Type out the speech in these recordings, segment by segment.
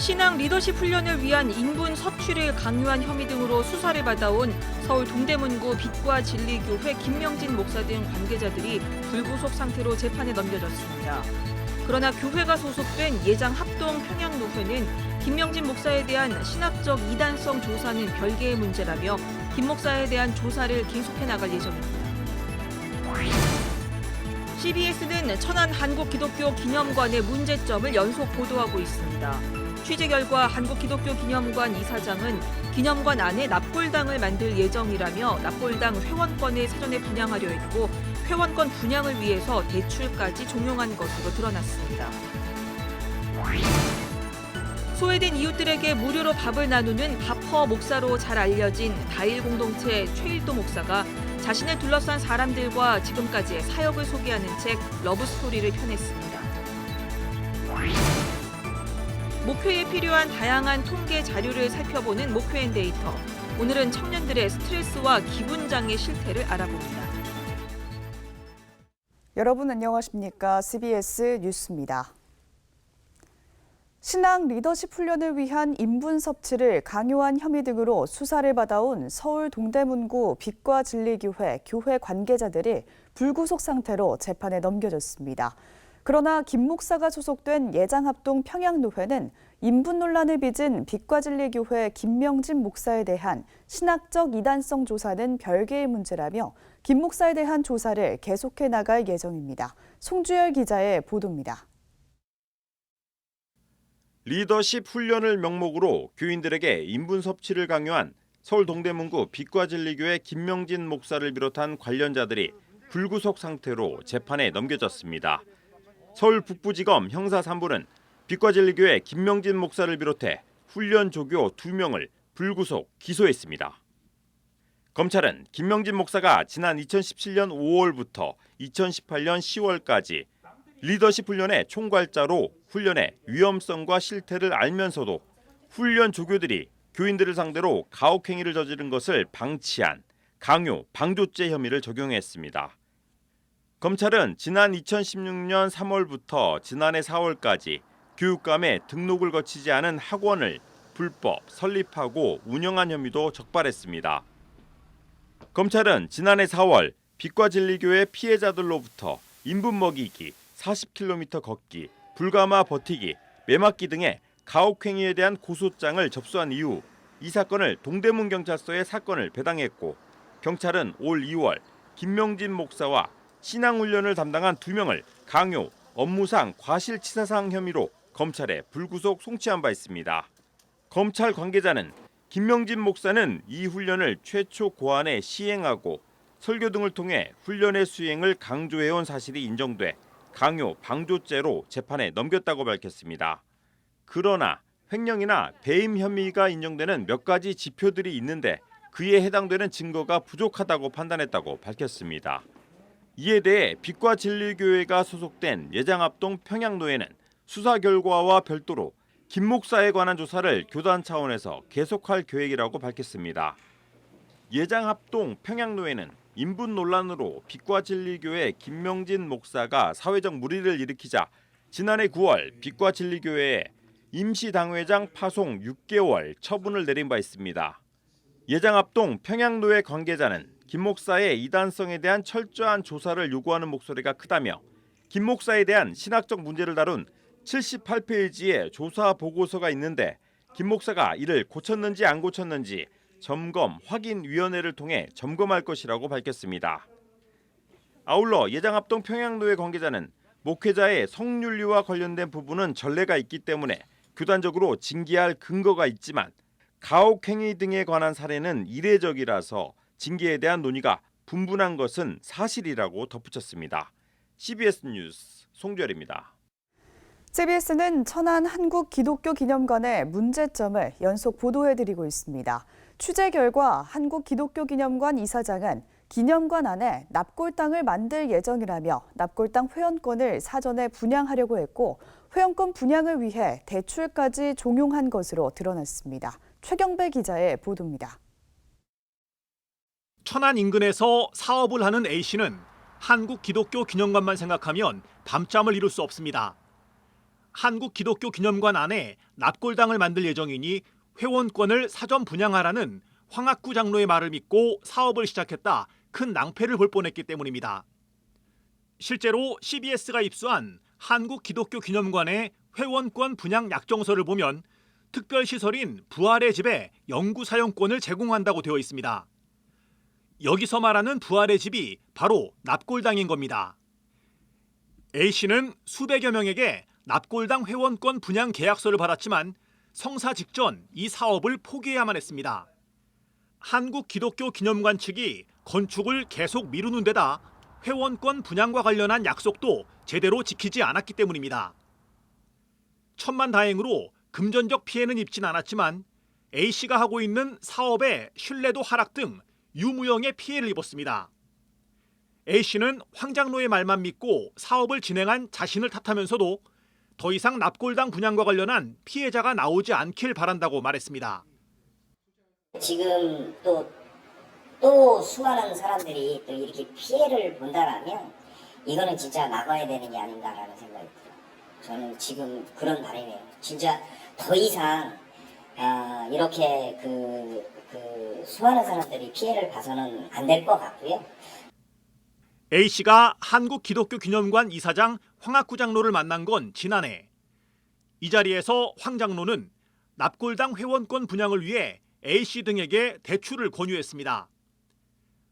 신앙 리더십 훈련을 위한 인분 섭취를 강요한 혐의 등으로 수사를 받아온 서울 동대문구 빛과 진리교회 김명진 목사 등 관계자들이 불구속 상태로 재판에 넘겨졌습니다. 그러나 교회가 소속된 예장 합동 평양노회는 김명진 목사에 대한 신학적 이단성 조사는 별개의 문제라며 김 목사에 대한 조사를 계속해 나갈 예정입니다. CBS는 천안 한국기독교기념관의 문제점을 연속 보도하고 있습니다. 취재 결과 한국기독교기념관 이사장은 기념관 안에 납골당을 만들 예정이라며 납골당 회원권을 사전에 분양하려 했고 회원권 분양을 위해서 대출까지 종용한 것으로 드러났습니다. 소외된 이웃들에게 무료로 밥을 나누는 밥허 목사로 잘 알려진 다일 공동체 최일도 목사가 자신을 둘러싼 사람들과 지금까지의 사역을 소개하는 책 러브스토리를 펴냈습니다. 목회에 필요한 다양한 통계 자료를 살펴보는 목회인 데이터. 오늘은 청년들의 스트레스와 기분 장애 실태를 알아봅니다. 여러분 안녕하십니까? CBS 뉴스입니다. 신앙 리더십 훈련을 위한 인분 섭취를 강요한 혐의 등으로 수사를 받아온 서울 동대문구 빛과 진리교회 교회 관계자들이 불구속 상태로 재판에 넘겨졌습니다. 그러나 김 목사가 소속된 예장합동 평양노회는 인분 논란을 빚은 빛과 진리교회 김명진 목사에 대한 신학적 이단성 조사는 별개의 문제라며 김 목사에 대한 조사를 계속해 나갈 예정입니다. 송주열 기자의 보도입니다. 리더십 훈련을 명목으로 교인들에게 인분 섭취를 강요한 서울 동대문구 빛과 진리교회 김명진 목사를 비롯한 관련자들이 불구속 상태로 재판에 넘겨졌습니다. 서울 북부지검 형사 3부는 빛과 진리교회 김명진 목사를 비롯해 훈련 조교 2명을 불구속 기소했습니다. 검찰은 김명진 목사가 지난 2017년 5월부터 2018년 10월까지 리더십 훈련의 총괄자로 훈련의 위험성과 실태를 알면서도 훈련 조교들이 교인들을 상대로 가혹행위를 저지른 것을 방치한 강요, 방조죄 혐의를 적용했습니다. 검찰은 지난 2016년 3월부터 지난해 4월까지 교육감의 등록을 거치지 않은 학원을 불법 설립하고 운영한 혐의도 적발했습니다. 검찰은 지난해 4월 빛과 진리교회 피해자들로부터 인분 먹이기, 40km 걷기, 불가마 버티기, 매맞기 등의 가혹행위에 대한 고소장을 접수한 이후 이 사건을 동대문경찰서에 사건을 배당했고 경찰은 올 2월 김명진 목사와 신앙훈련을 담당한 2명을 강요, 업무상 과실치사상 혐의로 검찰에 불구속 송치한 바 있습니다. 검찰 관계자는 김명진 목사는 이 훈련을 최초 고안에 시행하고 설교 등을 통해 훈련의 수행을 강조해온 사실이 인정돼 강요, 방조죄로 재판에 넘겼다고 밝혔습니다. 그러나 횡령이나 배임 혐의가 인정되는 몇 가지 지표들이 있는데 그에 해당되는 증거가 부족하다고 판단했다고 밝혔습니다. 이에 대해 빛과 진리교회가 소속된 예장합동 평양노회는 수사 결과와 별도로 김 목사에 관한 조사를 교단 차원에서 계속할 계획이라고 밝혔습니다. 예장합동 평양노회는 인분 논란으로 빛과 진리교회 김명진 목사가 사회적 물의를 일으키자 지난해 9월 빛과 진리교회에 임시당회장 파송 6개월 처분을 내린 바 있습니다. 예장합동 평양노회 관계자는 김 목사의 이단성에 대한 철저한 조사를 요구하는 목소리가 크다며 김 목사에 대한 신학적 문제를 다룬 78페이지의 조사 보고서가 있는데 김 목사가 이를 고쳤는지 안 고쳤는지 점검, 확인위원회를 통해 점검할 것이라고 밝혔습니다. 아울러 예장합동 평양노회 관계자는 목회자의 성윤리와 관련된 부분은 전례가 있기 때문에 교단적으로 징계할 근거가 있지만 가혹행위 등에 관한 사례는 이례적이라서 징계에 대한 논의가 분분한 것은 사실이라고 덧붙였습니다. CBS 뉴스 송주열입니다. CBS는 천안 한국기독교기념관의 문제점을 연속 보도해드리고 있습니다. 취재 결과 한국기독교기념관 이사장은 기념관 안에 납골당을 만들 예정이라며 납골당 회원권을 사전에 분양하려고 했고 회원권 분양을 위해 대출까지 종용한 것으로 드러났습니다. 최경배 기자의 보도입니다. 천안 인근에서 사업을 하는 A씨는 한국기독교기념관만 생각하면 밤잠을 이룰 수 없습니다. 한국기독교기념관 안에 납골당을 만들 예정이니 회원권을 사전 분양하라는 황학구 장로의 말을 믿고 사업을 시작했다 큰 낭패를 볼 뻔했기 때문입니다. 실제로 CBS가 입수한 한국기독교기념관의 회원권 분양 약정서를 보면 특별시설인 부활의 집에 영구 사용권을 제공한다고 되어 있습니다. 여기서 말하는 부활의 집이 바로 납골당인 겁니다. A씨는 수백여 명에게 납골당 회원권 분양 계약서를 받았지만 성사 직전 이 사업을 포기해야만 했습니다. 한국기독교기념관 측이 건축을 계속 미루는 데다 회원권 분양과 관련한 약속도 제대로 지키지 않았기 때문입니다. 천만다행으로 금전적 피해는 입진 않았지만 A씨가 하고 있는 사업의 신뢰도 하락 등 유무형의 피해를 입었습니다. A씨는 황 장로의 말만 믿고 사업을 진행한 자신을 탓하면서도 더 이상 납골당 분양과 관련한 피해자가 나오지 않길 바란다고 말했습니다. 지금 또 수많은 사람들이 또 이렇게 피해를 본다라면 이거는 진짜 막아야 되는 게 아닌가라는 생각이 들어요. 저는 지금 그런 바람이에요. 진짜 더 이상 이렇게 수많은 사람들이 피해를 봐서는 안 될 것 같고요. A씨가 한국기독교기념관 이사장 황학구 장로를 만난 건 지난해. 이 자리에서 황 장로는 납골당 회원권 분양을 위해 A씨 등에게 대출을 권유했습니다.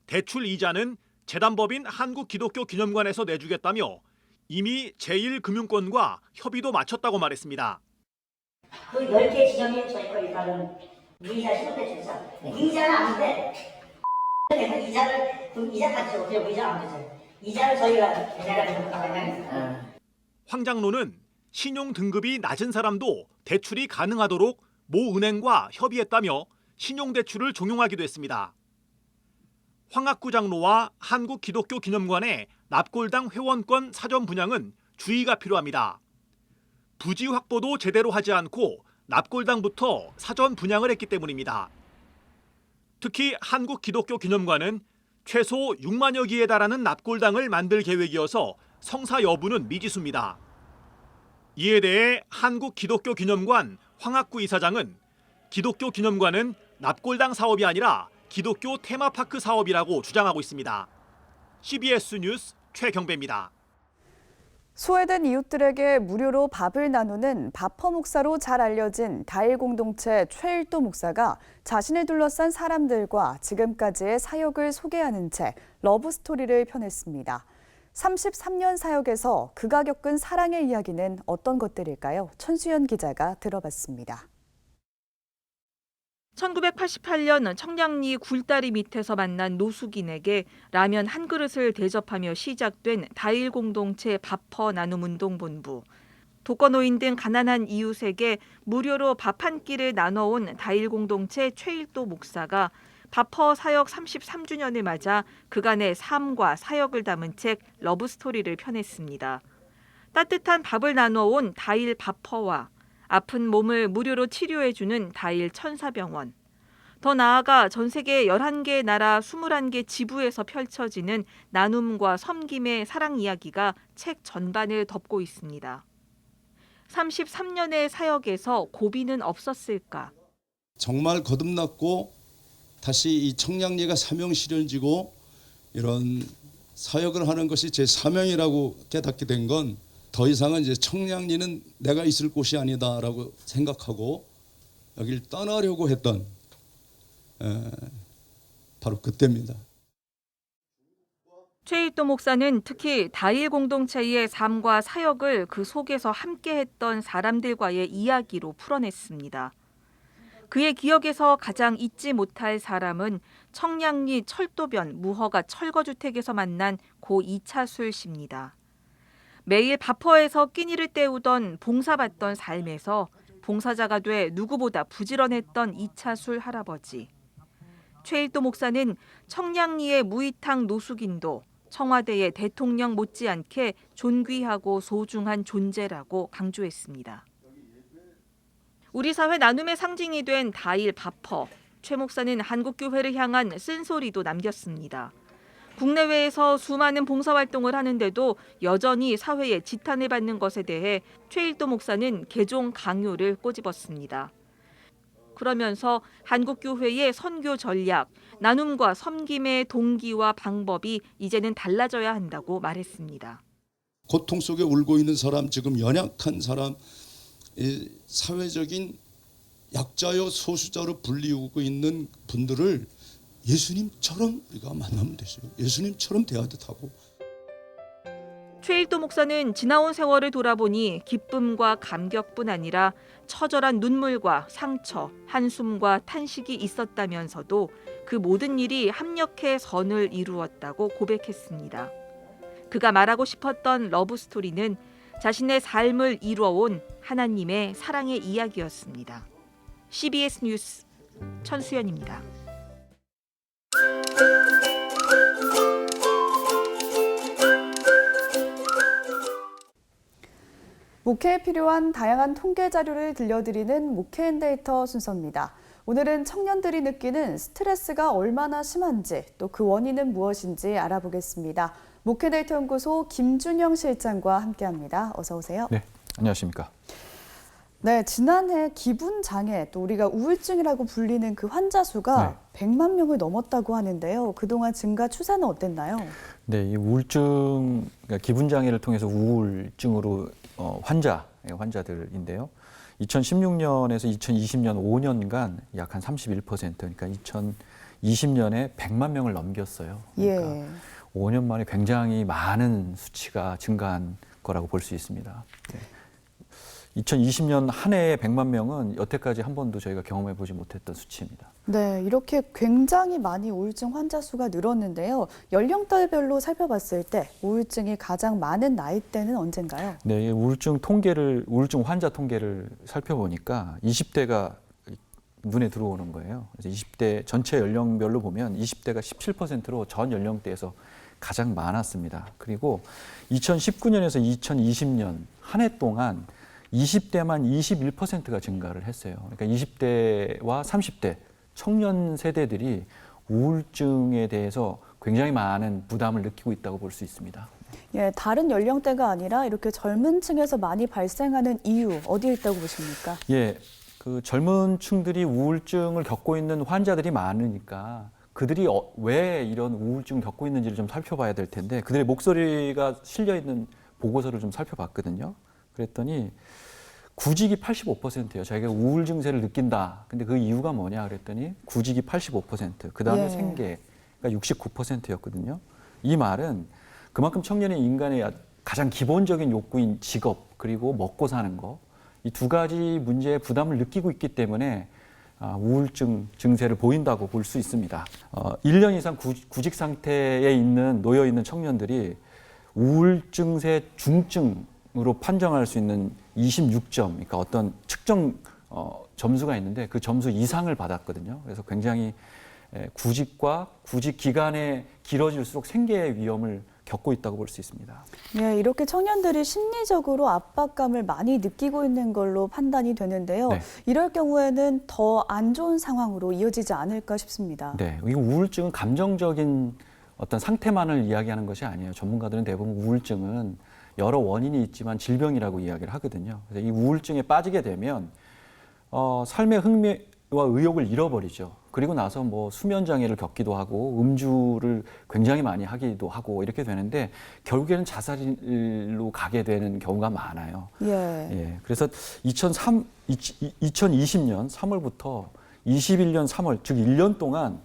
대출 이자는 재단법인 한국기독교기념관에서 내주겠다며 이미 제1금융권과 협의도 마쳤다고 말했습니다. 그 10개 지정해 저희가 일단은 무이자 신용대출이죠. 무이자는 안 돼. 이자 같이 어때요? 무이자 안 되죠. 이자를 저희가 내가 황 장로는 신용 등급이 낮은 사람도 대출이 가능하도록 모 은행과 협의했다며 신용대출을 종용하기도 했습니다. 황학구 장로와 한국기독교기념관의 납골당 회원권 사전 분양은 주의가 필요합니다. 부지 확보도 제대로 하지 않고 납골당부터 사전 분양을 했기 때문입니다. 특히 한국기독교기념관은 최소 6만여 기에 달하는 납골당을 만들 계획이어서 성사 여부는 미지수입니다. 이에 대해 한국기독교기념관 황학구 이사장은 기독교기념관은 납골당 사업이 아니라 기독교 테마파크 사업이라고 주장하고 있습니다. CBS 뉴스 최경배입니다. 소외된 이웃들에게 무료로 밥을 나누는 밥퍼 목사로 잘 알려진 다일 공동체 최일도 목사가 자신을 둘러싼 사람들과 지금까지의 사역을 소개하는 책 러브스토리를 펴냈습니다. 33년 사역에서 그가 겪은 사랑의 이야기는 어떤 것들일까요? 천수연 기자가 들어봤습니다. 1988년 청량리 굴다리 밑에서 만난 노숙인에게 라면 한 그릇을 대접하며 시작된 다일 공동체 밥퍼 나눔 운동본부. 독거노인 등 가난한 이웃에게 무료로 밥 한 끼를 나눠온 다일 공동체 최일도 목사가 밥퍼 사역 33주년을 맞아 그간의 삶과 사역을 담은 책 러브스토리를 펴냈습니다. 따뜻한 밥을 나눠온 다일 밥퍼와 아픈 몸을 무료로 치료해주는 다일 천사병원. 더 나아가 전 세계 11개 나라 21개 지부에서 펼쳐지는 나눔과 섬김의 사랑 이야기가 책 전반을 덮고 있습니다. 33년의 사역에서 고비는 없었을까? 정말 거듭났고 다시 이 청량리가 사명 실현지고 이런 사역을 하는 것이 제 사명이라고 깨닫게 된 건 더 이상은 이제 청량리는 내가 있을 곳이 아니다라고 생각하고 여길 떠나려고 했던 바로 그때입니다. 최일도 목사는 특히 다일 공동체의 삶과 사역을 그 속에서 함께했던 사람들과의 이야기로 풀어냈습니다. 그의 기억에서 가장 잊지 못할 사람은 청량리 철도변 무허가 철거주택에서 만난 고 이차술 씨입니다. 매일 밥퍼에서 끼니를 때우던 봉사받던 삶에서 봉사자가 돼 누구보다 부지런했던 이차술 할아버지. 최일도 목사는 청량리의 무이탕 노숙인도 청와대의 대통령 못지않게 존귀하고 소중한 존재라고 강조했습니다. 우리 사회 나눔의 상징이 된 다일 밥퍼. 최 목사는 한국교회를 향한 쓴소리도 남겼습니다. 국내외에서 수많은 봉사활동을 하는데도 여전히 사회에 지탄을 받는 것에 대해 최일도 목사는 개종 강요를 꼬집었습니다. 그러면서 한국교회의 선교 전략, 나눔과 섬김의 동기와 방법이 이제는 달라져야 한다고 말했습니다. 고통 속에 울고 있는 사람, 지금 연약한 사람, 이 사회적인 약자요 소수자로 불리우고 있는 분들을 예수님처럼 우리가 만나면 되죠. 예수님처럼 대하듯 하고. 최일도 목사는 지나온 세월을 돌아보니 기쁨과 감격뿐 아니라 처절한 눈물과 상처, 한숨과 탄식이 있었다면서도 그 모든 일이 합력해 선을 이루었다고 고백했습니다. 그가 말하고 싶었던 러브스토리는 자신의 삶을 이루어온 하나님의 사랑의 이야기였습니다. CBS 뉴스 천수연입니다. 목회에 필요한 다양한 통계 자료를 들려드리는 목회인데이터 순서입니다. 오늘은 청년들이 느끼는 스트레스가 얼마나 심한지 또 그 원인은 무엇인지 알아보겠습니다. 목회데이터 연구소 김준영 실장과 함께합니다. 어서 오세요. 네, 안녕하십니까. 네, 지난해 기분 장애 또 우리가 우울증이라고 불리는 그 환자 수가 100만 명을 넘었다고 하는데요. 그동안 증가 추세는 어땠나요? 네, 이 우울증, 그러니까 기분 장애를 통해서 우울증으로 환자들인데요. 2016년에서 2020년 5년간 약 한 31%, 그러니까 2020년에 100만 명을 넘겼어요. 그러니까 예. 5년 만에 굉장히 많은 수치가 증가한 거라고 볼 수 있습니다. 네. 2020년 한 해에 100만 명은 여태까지 한 번도 저희가 경험해 보지 못했던 수치입니다. 네, 이렇게 굉장히 많이 우울증 환자 수가 늘었는데요. 연령대별로 살펴봤을 때 우울증이 가장 많은 나이대는 언젠가요? 네, 우울증 환자 통계를 살펴보니까 20대가 눈에 들어오는 거예요. 그래서 20대 전체 연령별로 보면 20대가 17%로 전 연령대에서 가장 많았습니다. 그리고 2019년에서 2020년 한 해 동안 20대만 21%가 증가를 했어요. 그러니까 20대와 30대 청년 세대들이 우울증에 대해서 굉장히 많은 부담을 느끼고 있다고 볼 수 있습니다. 예, 다른 연령대가 아니라 이렇게 젊은 층에서 많이 발생하는 이유 어디에 있다고 보십니까? 예, 그 젊은 층들이 우울증을 겪고 있는 환자들이 많으니까 그들이 왜 이런 우울증을 겪고 있는지를 좀 살펴봐야 될 텐데 그들의 목소리가 실려 있는 보고서를 좀 살펴봤거든요. 그랬더니 구직이 85%예요. 자기가 우울 증세를 느낀다. 근데 그 이유가 뭐냐 그랬더니 구직이 85%, 그 다음에 생계가 69%였거든요. 이 말은 그만큼 청년의 인간의 가장 기본적인 욕구인 직업 그리고 먹고 사는 거, 이 두 가지 문제에 부담을 느끼고 있기 때문에 우울증 증세를 보인다고 볼 수 있습니다. 1년 이상 구직 상태에 놓여 있는 청년들이 우울증세 중증으로 판정할 수 있는 26점, 그러니까 어떤 측정 점수가 있는데 그 점수 이상을 받았거든요. 그래서 굉장히 구직과 구직 기간이 길어질수록 생계의 위험을 겪고 있다고 볼 수 있습니다. 네, 이렇게 청년들이 심리적으로 압박감을 많이 느끼고 있는 걸로 판단이 되는데요. 네. 이럴 경우에는 더 안 좋은 상황으로 이어지지 않을까 싶습니다. 네, 이 우울증은 감정적인 어떤 상태만을 이야기하는 것이 아니에요. 전문가들은 대부분 우울증은 여러 원인이 있지만 질병이라고 이야기를 하거든요. 그래서 이 우울증에 빠지게 되면 삶의 흥미와 의욕을 잃어버리죠. 그리고 나서 뭐 수면 장애를 겪기도 하고 음주를 굉장히 많이 하기도 하고 이렇게 되는데 결국에는 자살로 가게 되는 경우가 많아요. 예. 그래서 2020년 3월부터 21년 3월, 즉 1년 동안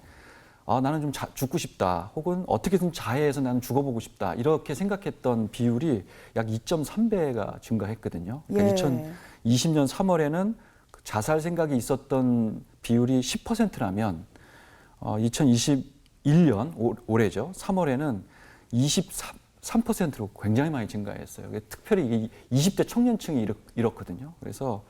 나는 좀 죽고 싶다, 혹은 어떻게든 자해해서 나는 죽어보고 싶다, 이렇게 생각했던 비율이 약 2.3배가 증가했거든요. 그러니까 2020년 3월에는 자살 생각이 있었던 비율이 10%라면 2021년 올해죠. 3월에는 23%로 굉장히 많이 증가했어요. 특별히 이게 20대 청년층이 이렇거든요. 그래서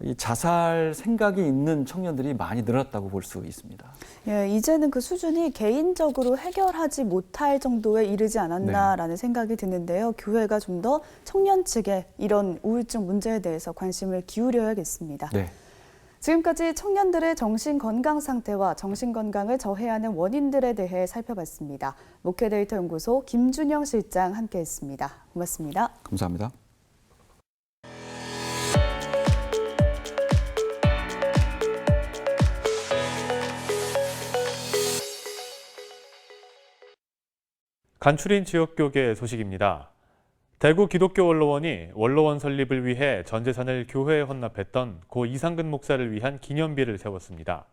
이 자살 생각이 있는 청년들이 많이 늘었다고 볼 수 있습니다. 예, 이제는 그 수준이 개인적으로 해결하지 못할 정도에 이르지 않았나라는 생각이 드는데요. 교회가 좀 더 청년 측의 이런 우울증 문제에 대해서 관심을 기울여야겠습니다. 네. 지금까지 청년들의 정신 건강 상태와 정신 건강을 저해하는 원인들에 대해 살펴봤습니다. 목회데이터 연구소 김준영 실장 함께했습니다. 고맙습니다. 감사합니다. 간추린 지역교계 소식입니다. 대구 기독교 원로원이 원로원 설립을 위해 전 재산을 교회에 헌납했던 고 이상근 목사를 위한 기념비를 세웠습니다.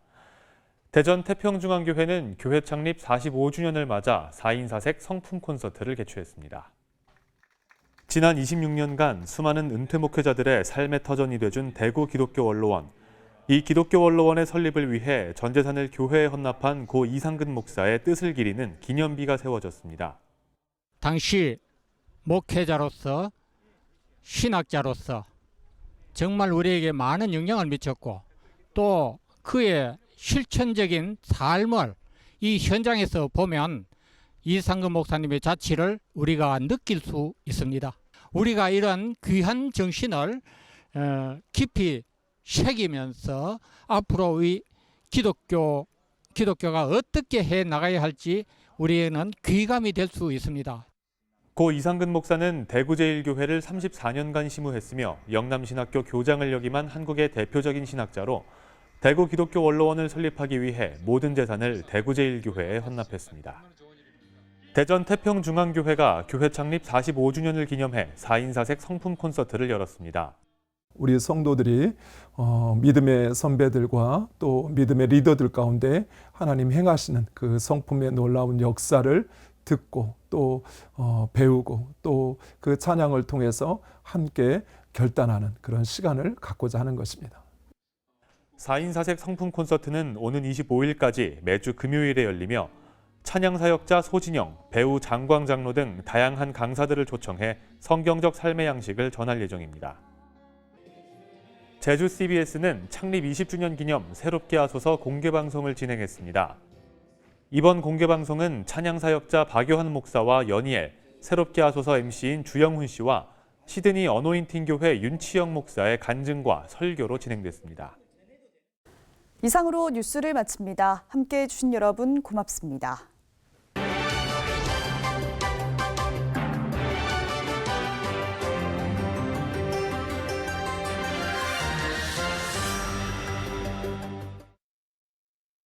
대전 태평중앙교회는 교회 창립 45주년을 맞아 4인 4색 성품 콘서트를 개최했습니다. 지난 26년간 수많은 은퇴 목회자들의 삶의 터전이 돼준 대구 기독교 원로원. 이 기독교 원로원의 설립을 위해 전 재산을 교회에 헌납한 고 이상근 목사의 뜻을 기리는 기념비가 세워졌습니다. 당시 목회자로서 신학자로서 정말 우리에게 많은 영향을 미쳤고 또 그의 실천적인 삶을 이 현장에서 보면 이상근 목사님의 자취를 우리가 느낄 수 있습니다. 우리가 이런 귀한 정신을 깊이 새기면서 앞으로의 기독교가 어떻게 해 나가야 할지 우리에는 귀감이 될 수 있습니다. 고 이상근 목사는 대구제일교회를 34년간 심우했으며 영남신학교 교장을 역임한 한국의 대표적인 신학자로 대구 기독교 원로원을 설립하기 위해 모든 재산을 대구제일교회에 헌납했습니다. 대전 태평중앙교회가 교회 창립 45주년을 기념해 4인 4색 성품 콘서트를 열었습니다. 우리 성도들이 믿음의 선배들과 또 믿음의 리더들 가운데 하나님 행하시는 그 성품의 놀라운 역사를 듣고 또 배우고 또 그 찬양을 통해서 함께 결단하는 그런 시간을 갖고자 하는 것입니다. 4인 4색 성품 콘서트는 오는 25일까지 매주 금요일에 열리며 찬양 사역자 소진영, 배우 장광 장로 등 다양한 강사들을 초청해 성경적 삶의 양식을 전할 예정입니다. 제주 CBS는 창립 20주년 기념 새롭게 하소서 공개방송을 진행했습니다. 이번 공개방송은 찬양사역자 박요한 목사와 연희엘, 새롭게 하소서 MC인 주영훈 씨와 시드니 어노인팅 교회 윤치영 목사의 간증과 설교로 진행됐습니다. 이상으로 뉴스를 마칩니다. 함께해 주신 여러분 고맙습니다.